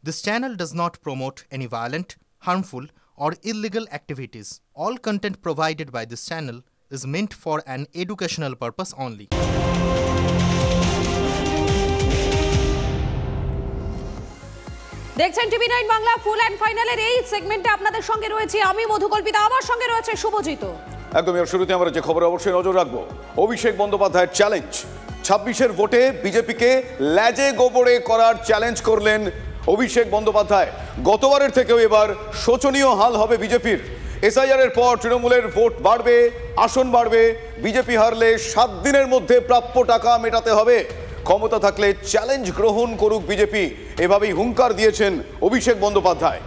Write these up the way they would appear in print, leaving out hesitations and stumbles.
This channel does not promote any violent, harmful, or illegal activities. All content provided by this channel is meant for an educational purpose only. দেখছেন টিভি9 Bangla full and ফাইনালের এই সেগমেন্টে আপনাদের সঙ্গে রয়েছে আমি মধুকল্পিতা, আমার সঙ্গে রয়েছে শুভজিৎ। একদম এর শুরুতে আমরা যে খবরে অবশ্যই নজর রাখবো, অভিষেক বন্দ্যোপাধ্যায়ের চ্যালেঞ্জ। 26-এর ভোটে বিজেপিকে ল্যাজে গোবরে করার চ্যালেঞ্জ করলেন অভিষেক বন্দ্যোপাধ্যায়। গতবারের থেকেও এবার শোচনীয় হাল হবে বিজেপির। এসআইআর এর পর তৃণমূলের ভোট বাড়বে, আসন বাড়বে, বিজেপি হারলে 7 দিনের মধ্যে প্রাপ্য টাকা মেটাতে হবে, ক্ষমতা থাকলে চ্যালেঞ্জ গ্রহণ করুক বিজেপি, এভাবেই হুঙ্কার দিয়েছেন অভিষেক বন্দ্যোপাধ্যায়।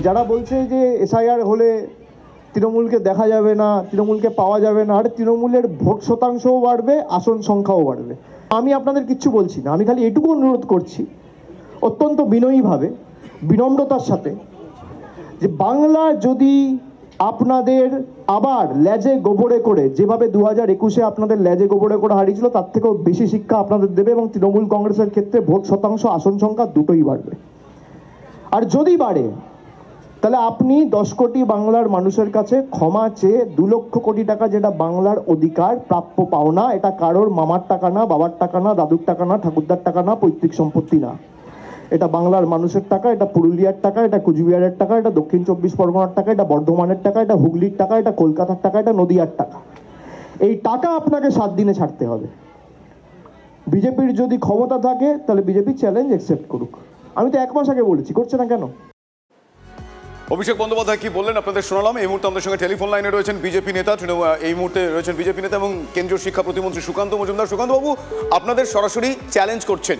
যারা বলছে যে এসআইআর হলে তৃণমূলকে দেখা যাবে না, তৃণমূলকে পাওয়া যাবে না, আর তৃণমূলের ভোট শতাংশও বাড়বে, আসন সংখ্যাও বাড়বে, আমি আপনাদের কিচ্ছু বলছি না। আমি খালি এটুকু অনুরোধ করছি অত্যন্ত বিনয়ীভাবে, বিনম্রতার সাথে, যে বাংলা যদি আপনাদের আবার ল্যাজে গোবরে করে, যেভাবে 2021-এ আপনাদের ল্যাজে গোবরে করে হারিয়েছিল, তার থেকেও বেশি শিক্ষা আপনাদের দেবে এবং তৃণমূল কংগ্রেসের ক্ষেত্রে ভোট শতাংশ, আসন সংখ্যা দুটোই বাড়বে। আর যদি বাড়ে তাহলে আপনি 10 কোটি বাংলার মানুষের কাছে ক্ষমা চেয়ে 2 লক্ষ কোটি টাকা, যেটা বাংলার অধিকার, প্রাপ্য পাওনা, এটা কারোর মামার টাকা না, বাবার টাকা না, দাদুর টাকা না, ঠাকুরদার টাকা না, পৈতৃক সম্পত্তি না, এটা বাংলার মানুষের টাকা, এটা পুরুলিয়ার টাকা, এটা কুচবিহারের টাকা, এটা দক্ষিণ 24 পরগনার টাকা, এটা বর্ধমানের টাকা, এটা হুগলির টাকা, এটা কলকাতার টাকা, এটা নদিয়ার টাকা। এই টাকা আপনাকে 7 দিনে ছাড়তে হবে। বিজেপির যদি ক্ষমতা থাকে তাহলে বিজেপি চ্যালেঞ্জ অ্যাকসেপ্ট করুক। আমি তো 1 মাস আগে বলেছি, করছে না কেন? অভিষেক বন্দ্যোপাধ্যায় কি বললেন আপনাদের শোনালাম। এই মুহূর্তে আমাদের সঙ্গে টেলিফোন লাইনে রয়েছেন বিজেপি নেতা, এই মুহূর্তে রয়েছেন বিজেপি নেতা এবং কেন্দ্রীয় শিক্ষা প্রতিমন্ত্রী সুকান্ত মজুমদার। সুকান্তবাবু, আপনাদের সরাসরি চ্যালেঞ্জ করছেন।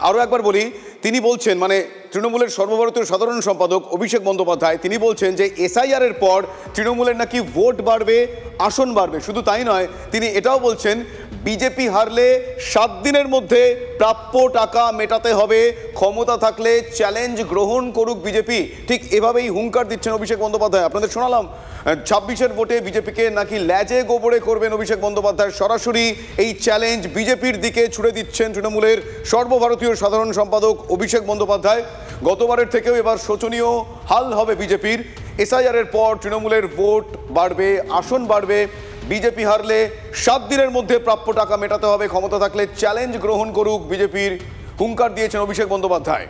আরও একবার বলি, তিনি বলছেন, মানে তৃণমূলের সর্বভারতীয় সাধারণ সম্পাদক অভিষেক বন্দ্যোপাধ্যায়, তিনি বলছেন যে এসআইআর এর পর তৃণমূলের নাকি ভোট বাড়বে, আসন বাড়বে। শুধু তাই নয়, তিনি এটাও বলছেন বিজেপি হারলে 7 দিনের মধ্যে প্রাপ্য টাকা মেটাতে হবে, ক্ষমতা থাকলে চ্যালেঞ্জ গ্রহণ করুক বিজেপি। ঠিক এভাবেই হুঙ্কার দিচ্ছেন অভিষেক বন্দ্যোপাধ্যায়। আপনাদের শোনালাম 26-এর ভোটে বিজেপিকে নাকি ল্যাজে গোবরে করবেন অভিষেক বন্দ্যোপাধ্যায়। সরাসরি এই চ্যালেঞ্জ বিজেপির দিকে ছুড়ে দিচ্ছেন তৃণমূলের সর্বভারতীয় সাধারণ সম্পাদক অভিষেক বন্দ্যোপাধ্যায়। গতবারের থেকেও এবার শোচনীয় হাল হবে বিজেপির। এসআইআর এর পর তৃণমূলের ভোট বাড়বে, আসন বাড়বে, বিজেপি হারলে 7 দিনের মধ্যে প্রাপ্য টাকা মেটাতে হবে, ক্ষমতা থাকলে চ্যালেঞ্জ গ্রহণ করুক বিজেপির, হুঙ্কার দিয়েছেন অভিষেক বন্দ্যোপাধ্যায়।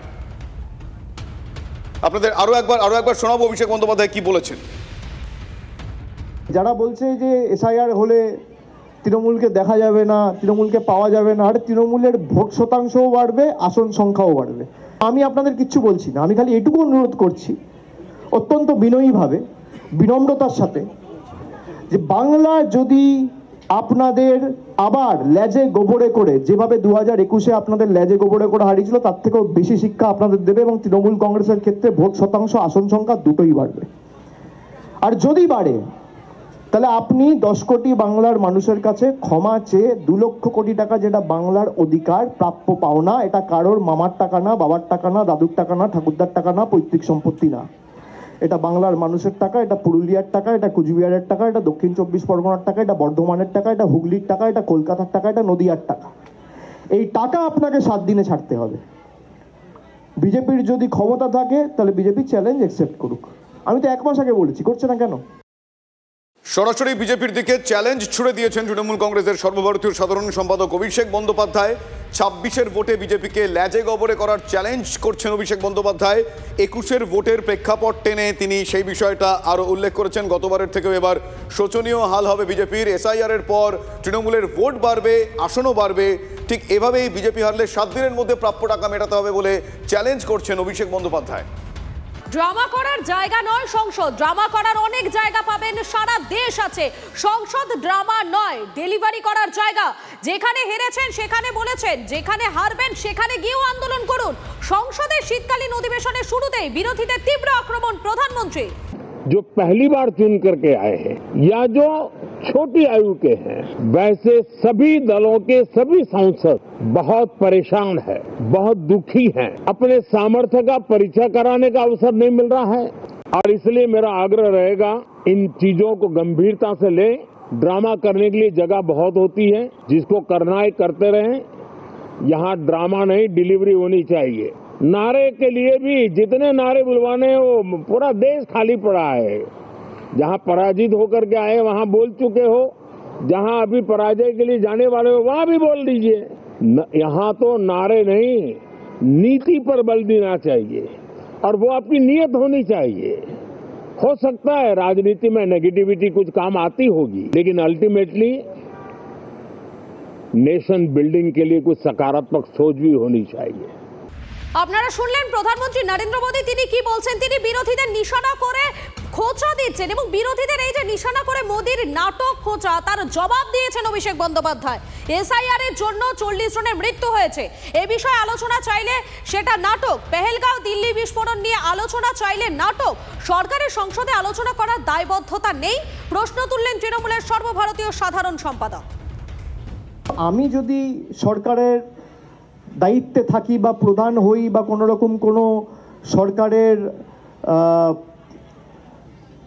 আপনাদের আরো একবার শোনাবো অভিষেক বন্দ্যোপাধ্যায় কি বলেছেন। যারা বলছে যে এসআইআর হলে তৃণমূলকে দেখা যাবে না, তৃণমূলকে পাওয়া যাবে না, আর তৃণমূলের ভোট শতাংশও বাড়বে, আসন সংখ্যাও বাড়বে, আমি আপনাদের কিচ্ছু বলছি না। আমি খালি এটুকু অনুরোধ করছি অত্যন্ত বিনয়ীভাবে, বিনম্রতার সাথে, যে বাংলা যদি আপনাদের আবার ল্যাজে গোবরে করে, যেভাবে 2021-এ আপনাদের ল্যাজে গোবরে করে হারিয়েছিল, তার থেকেও বেশি শিক্ষা আপনাদের দেবে এবং তৃণমূল কংগ্রেসের ক্ষেত্রে ভোট শতাংশ, আসন সংখ্যা দুটোই বাড়বে। আর যদি বাড়ে তাহলে আপনি 10 কোটি বাংলার মানুষের কাছে ক্ষমা চেয়ে 2 লক্ষ কোটি টাকা, যেটা বাংলার অধিকার, প্রাপ্য পাওনা, এটা কারোর মামার টাকা না, বাবার টাকা না, দাদুর টাকা না, ঠাকুরদার টাকা না, পৈতৃক সম্পত্তি না, এটা বাংলার মানুষের টাকা, এটা পুরুলিয়ার টাকা, এটা কুচবিহারের টাকা, এটা দক্ষিণ 24 পরগনার টাকা, এটা বর্ধমানের টাকা, এটা হুগলির টাকা, এটা কলকাতার টাকা, এটা নদিয়ার টাকা। এই টাকা আপনাকে 7 দিনে ছাড়তে হবে। বিজেপির যদি ক্ষমতা থাকে তাহলে বিজেপি চ্যালেঞ্জ অ্যাকসেপ্ট করুক। আমি তো 1 মাস আগে বলেছি, করছে না কেন? সরাসরি বিজেপির দিকে চ্যালেঞ্জ ছুড়ে দিয়েছেন তৃণমূল কংগ্রেসের সর্বভারতীয় সাধারণ সম্পাদক অভিষেক বন্দ্যোপাধ্যায়। 26-এর ভোটে বিজেপিকে ল্যাজে গবরে করার চ্যালেঞ্জ করছেন অভিষেক বন্দ্যোপাধ্যায়। 21-এর ভোটের প্রেক্ষাপট টেনে তিনি সেই বিষয়টা আরও উল্লেখ করেছেন। গতবারের থেকেও এবার শোচনীয় হাল হবে বিজেপির। এসআইআর এর পর তৃণমূলের ভোট বাড়বে, আসনও বাড়বে, ঠিক এভাবেই বিজেপি হারলে 7 দিনের মধ্যে প্রাপ্য টাকা মেটাতে হবে বলে চ্যালেঞ্জ করছেন অভিষেক বন্দ্যোপাধ্যায়। ড্রামা করার জায়গা নয় সংসদ, ড্রামা করার অনেক জায়গা পাবেন, সারা দেশ আছে। সংসদ ড্রামা নয়, ডেলিভারি করার জায়গা। যেখানে হেরেছেন সেখানে বলেছেন, যেখানে হারবেন সেখানে গিয়েও আন্দোলন করুন। সংসদের শীতকালীন অধিবেশনের শুরুতেই বিরোধীদের তীব্র আক্রমণ প্রধানমন্ত্রী। जो पहली बार चुन करके आए हैं या जो छोटी आयु के हैं, वैसे सभी दलों के सभी सांसद बहुत परेशान है, बहुत दुखी हैं। अपने सामर्थ्य का परिचय कराने का अवसर नहीं मिल रहा है और इसलिए मेरा आग्रह रहेगा, इन चीजों को गंभीरता से लें। ड्रामा करने के लिए जगह बहुत होती है, जिसको करना है करते रहें, यहाँ ड्रामा नहीं, डिलीवरी होनी चाहिए। नारे के लिए भी जितने नारे बुलवाने वो पूरा देश खाली पड़ा है। जहाँ पराजित होकर के आए वहाँ बोल चुके हो, जहाँ अभी पराजय के लिए जाने वाले हो वहाँ भी बोल दीजिए। यहाँ तो नारे नहीं, नीति पर बल देना चाहिए और वो आपकी नीयत होनी चाहिए। हो सकता है राजनीति में नेगेटिविटी कुछ काम आती होगी, लेकिन अल्टीमेटली नेशन बिल्डिंग के लिए कुछ सकारात्मक सोच भी होनी चाहिए। আপনারা শুনলেন প্রধানমন্ত্রী নরেন্দ্র মোদী তিনি কি বলছেন। তিনি বিরোধীদের নিশানা করে খোঁচা দিচ্ছেন এবং বিরোধীদের এই যে নিশানা করে মোদীর নাটক খোঁচা তার জবাব দিয়েছেন অভিষেক বন্দ্যোপাধ্যায়। এসআইআর এর জন্য 40 জনের মৃত্যু হয়েছে, এ বিষয়ে আলোচনা চাইলে সেটা নাটক। পেহেলগাঁও দিল্লি বিস্ফোরণ নিয়ে আলোচনা চাইলে নাটক। সরকারের সংসদে আলোচনা করার দায়বদ্ধতা নেই, প্রশ্ন তুললেন তৃণমূলের সর্বভারতীয় সাধারণ সম্পাদক। আমি যদি সরকারের দায়িত্বে থাকি বা প্রধান হই বা কোনো রকম কোনো সরকারের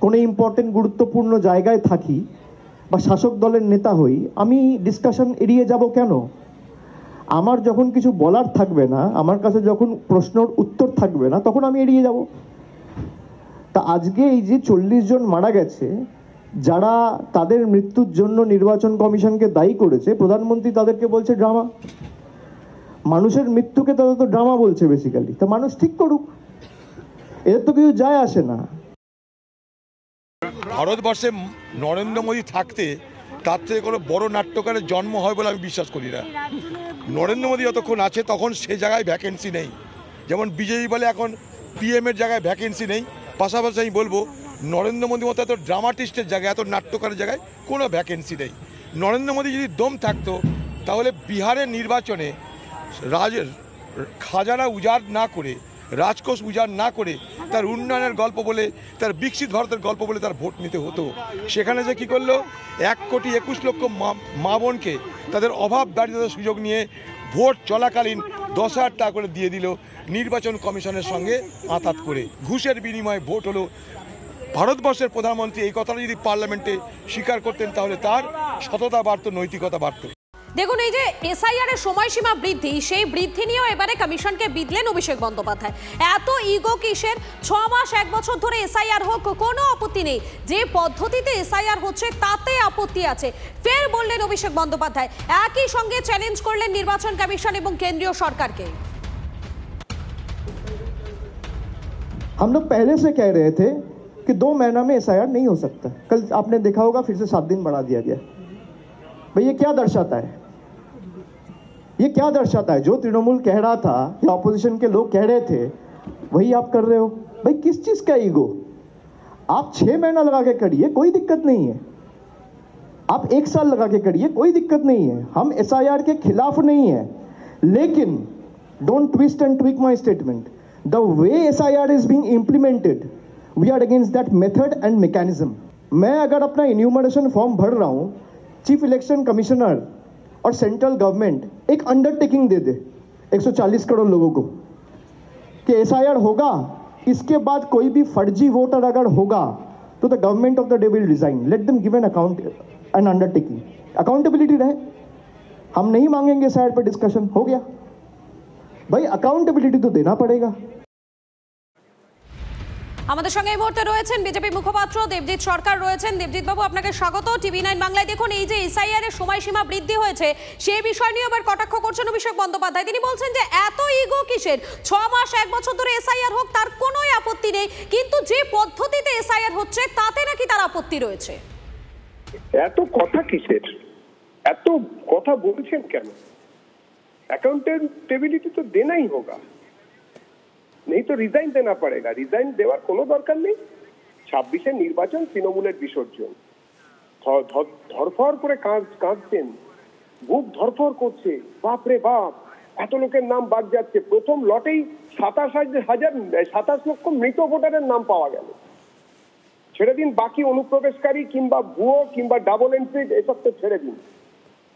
কোনো ইম্পর্টেন্ট গুরুত্বপূর্ণ জায়গায় থাকি বা শাসক দলের নেতা হই, আমি ডিসকাশন এড়িয়ে যাব কেন? আমার যখন কিছু বলার থাকবে না, আমার কাছে যখন প্রশ্নের উত্তর থাকবে না, তখন আমি এড়িয়ে যাব। তা আজকে এই যে 40 জন মারা গেছে, যারা তাদের মৃত্যুর জন্য নির্বাচন কমিশনকে দায়ী করেছে, প্রধানমন্ত্রী তাদেরকে বলছে ড্রামা। মানুষের মৃত্যুকে তারা তো ড্রামা বলছে বেসিক্যালি। তা মানুষ ঠিক করুক, এর তো কিছু যায় আসে না। ভারতবর্ষে নরেন্দ্র মোদী থাকতে তার থেকে কোনো বড় নাট্যকারের জন্ম হয় বলে আমি বিশ্বাস করি না। নরেন্দ্র মোদী যতক্ষণ আছে তখন সে জায়গায় ভ্যাকেন্সি নেই। যেমন বিজেপি বলে এখন পিএমের জায়গায় ভ্যাকেন্সি নেই, পাশাপাশি আমি বলবো নরেন্দ্র মোদী মতো এত ড্রামাটিস্টের জায়গায়, এত নাট্যকারের জায়গায় কোনো ভ্যাকেন্সি নেই। নরেন্দ্র মোদী যদি দম থাকতো তাহলে বিহারের নির্বাচনে খাজানা উজাড় না করে, রাজকোষ উজাড় না করে তার উন্নয়নের গল্প বলে, তার বিকশিত ভারতের গল্প বলে তার ভোট নিতে হতো। সেখানে যে কী করলো, 1,21,00,000 মা বোনকে তাদের অভাব দারিদ্রতার সুযোগ নিয়ে ভোট চলাকালীন 10,000 টাকা করে দিয়ে দিল নির্বাচন কমিশনের সঙ্গে আঁতাত করে। ঘুষের বিনিময়ে ভোট হলো। ভারতবর্ষের প্রধানমন্ত্রী এই কথাটা যদি পার্লামেন্টে স্বীকার করতেন তাহলে তার সততা বাড়ত, নৈতিকতা বাড়ত। দেখুন, এই যে এসআইআর এর সময়সীমা বৃদ্ধি, সেই বৃদ্ধি নিয়েও এবারে কমিশনকে বিদলেন অভিষেক বন্দ্যোপাধ্যায়। এত ইগো কিসের? 6 মাস 1 বছর ধরে এসআইআর হোক, কোনো আপত্তি নেই। যে পদ্ধতিতে এসআইআর হচ্ছে তাতে আপত্তি আছে, ফের বললেন অভিষেক বন্দ্যোপাধ্যায়। একই সঙ্গে চ্যালেঞ্জ করলেন নির্বাচন কমিশন এবং কেন্দ্রীয় সরকারকে। हम लोग पहले से कह रहे थे कि 2 महीना में एसआईआर नहीं हो सकता। कल आपने देखा होगा फिर से 7 दिन बढ़ा दिया गया। भाई ये क्या दर्शाता है? ये क्या दर्शाता है? जो तृणमूल कह रहा था या ऑपोजिशन के लोग कह रहे थे वही आप कर रहे हो। भाई किस चीज का ईगो? आप 6 महीना लगा के करिए, कोई दिक्कत नहीं है। आप 1 साल लगा के करिए, कोई दिक्कत नहीं है। हम एसआईआर के खिलाफ नहीं है, लेकिन don't twist and tweak my statement. The way SIR is being implemented, we are against that method and mechanism. मैं अगर अपना इन्यूमरेशन फॉर्म भर रहा हूँ, चीफ इलेक्शन कमिश्नर और सेंट्रल गवर्नमेंट एक अंडरटेकिंग दे दे 140 करोड़ लोगों को कि SIR होगा, इसके बाद कोई भी फर्जी वोटर अगर होगा तो the government of the day will resign. Let them give an account, N undertaking, accountability रहे। हम नहीं मांगेंगे SIR पर डिस्कशन, हो गया भाई, अकाउंटेबिलिटी तो देना पड़ेगा। আমাদের সঙ্গে এই মুহূর্তে রয়েছেন বিজেপি মুখপাত্র দেবজিৎ সরকার রয়েছেন। দেবজিৎ বাবু, আপনাকে স্বাগত TV9 বাংলায়। দেখুন, এই যে এসআইআর এর সময়সীমা বৃদ্ধি হয়েছে সেই বিষয় নিয়ে এবার কটাক্ষ করছেন অভিষেক বন্দ্যোপাধ্যায়। তিনি বলছেন যে এত ইগো কিসের? 6 মাস 1 বছর ধরে এসআইআর হোক, তার কোনোই আপত্তি নেই, কিন্তু যে পদ্ধতিতে এসআইআর হচ্ছে তাতে নাকি তার আপত্তি রয়েছে। এত কথা কিসের? এত কথা বলছেন কেন? अकाउंटेबिलिटी तो देना ही होगा, नहीं तो रिजाइन देना पड़ेगा। रिजाइन देवार कोनो दरकार नहीं। 26 निर्वाचन तृणमूलेर विसर्जन, धरफर करे काঁদছেন, বুক ধরফর করছে। বাপরে বাপ, এত লোকের নাম বাদ যাচ্ছে। প্রথম লটেই 27 লক্ষ মৃত ভোটারের নাম পাওয়া গেল। ছেড়ে দিন বাকি অনুপ্রবেশকারী কিংবা ভুয়ো কিংবা ডাবল এন্ট্রি, এসব তো ছেড়ে দিন।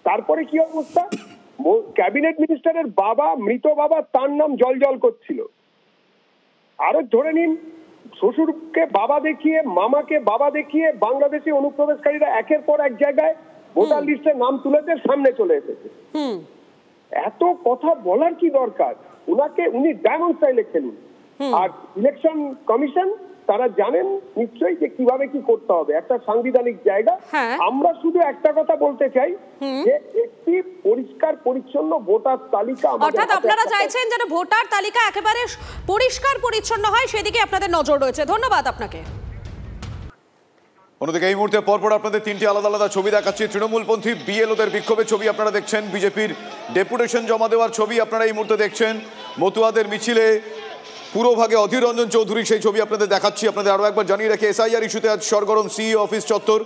তারপরে কি অবস্থা? ক্যাবিনেট মিনিস্টারের বাবা, মৃত বাবা, তার নাম জল করছিল। আরো ধরে নিন, শ্বশুরকে বাবা দেখিয়ে, মামাকে বাবা দেখিয়ে বাংলাদেশি অনুপ্রবেশকারীরা একের পর এক জায়গায় ভোটার লিস্টে নাম তুলেছে, সামনে চলে এসেছে। এত কথা বলার কি দরকার? উনি ডায়মন্ড স্টাইলে খেলুন। আর ইলেকশন কমিশন তারা জানেন নিশ্চয়ই যে কিভাবে কি করতে হবে, একটা সাংবিধানিক জায়গা। আমরা শুধু একটা কথা বলতে চাই যে একটি পরিষ্কার পরিচ্ছন্ন ভোটার তালিকা, অর্থাৎ আপনারা চাইছেন যেন ভোটার তালিকা একেবারে পরিষ্কার পরিচ্ছন্ন হয়, সেদিকে আপনাদের নজর রয়েছে। ধন্যবাদ আপনাকে। অন্যদিকে এই মুহূর্তে পরপর আপনাদের তিনটি আলাদা আলাদা ছবি দেখাচ্ছি। তৃণমূলপন্থী বিএলওদের বিক্ষোভের ছবি আপনারা দেখছেন, বিজেপির ডেপুটেশন জমা দেওয়ার ছবি আপনারা এই মুহূর্তে দেখছেন, মতুয়াদের মিছিলে পুরোভাগে অধীর রঞ্জন চৌধুরী, সেই ছবি আপনাদের দেখাচ্ছি। আপনাদের আরও একবার জানিয়ে রাখি, এসআইআর ইস্যুতে আজ সরগরম সিইও অফিস চত্বর।